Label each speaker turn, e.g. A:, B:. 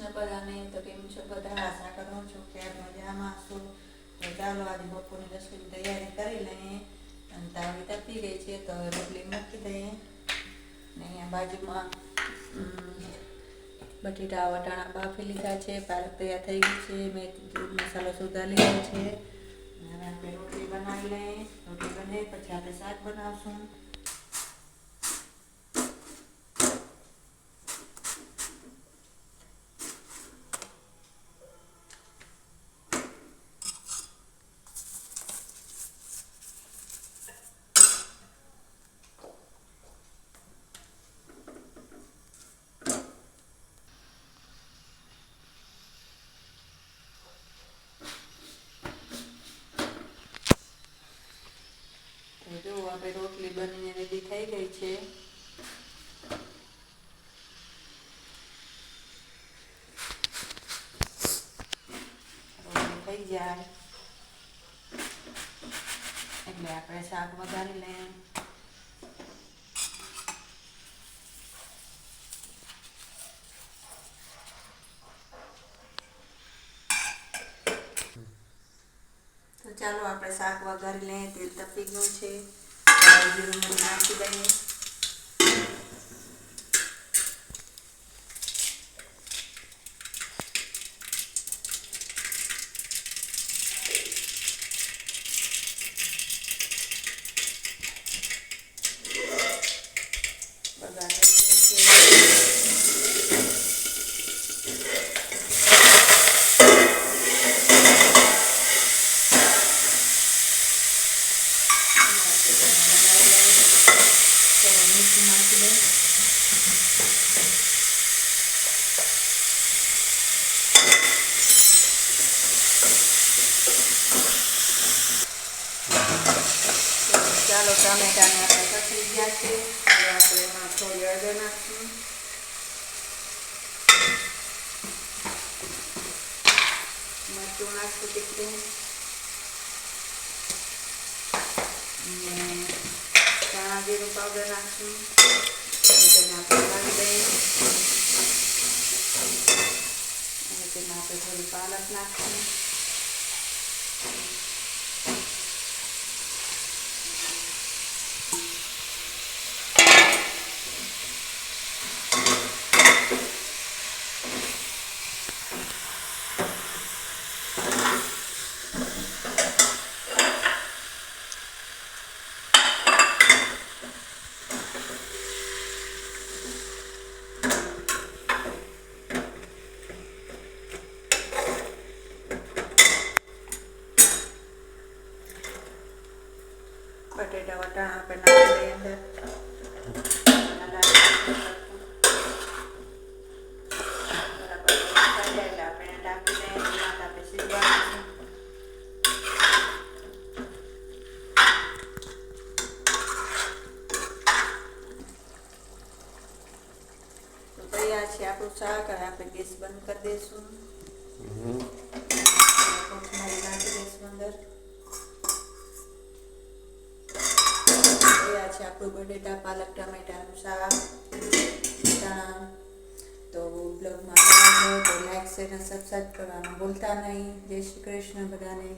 A: કૃષ્ણ બધાને. તો કેમ છો બધા? આશા કરું છું કે મજામાં છો. તો ચાલો આજે બપોરની રસોઈની તૈયારી કરી લઈએ. અને તાવી તપી ગઈ છે તો રોટલી મૂકી દઈએ. ને અહીંયા બાજુમાં બટેટા વટાણા બાફી લીધા છે, પાલક તૈયાર થઈ ગઈ છે, મેં મસાલો સુધાર લીધો છે. હવે આપણે રોટલી બનાવી લઈએ. રોટલી બને પછી આપણે શાક બનાવશું. જો આપણે રોટલી બનીને રેડી થઈ ગઈ છે. રોટલી થઈ જાય એટલે આપણે શાક વઘારી લઈએ. તો ચાલો આપણે શાક વઘારી લઈએ. તેલ તપી ગયું છે, જીરું મરી નાખી દઈએ. ચાલો ટામેટાને આપણે કચરી ગયા છે. હવે આપણે એમાં થોડી હળદર નાખશું, મરચું નાખશું તીખું, અને ધાણા જીરું પાવડર નાખશું. તેને આપણે લાવી દઈએ. અને તેમાં આપણે થોડી પાલક નાખશું. બટેટા વટાણા આપણે નાખી દઈએ અંદર. તો તૈયાર છે આપણું શાક. હવે આપણે ગેસ બંધ કરી દઈશું. કોથમરી નાખી દઈશું અંદર. તૈયાર છે આપણું બટેટા પાલક ટમેટાનું શાક. તો બ્લોગમાં તો લાઈક શેર અને સબસ્ક્રાઈબ કરવાનું ભૂલતા નહીં. જય શ્રી કૃષ્ણ બધાને.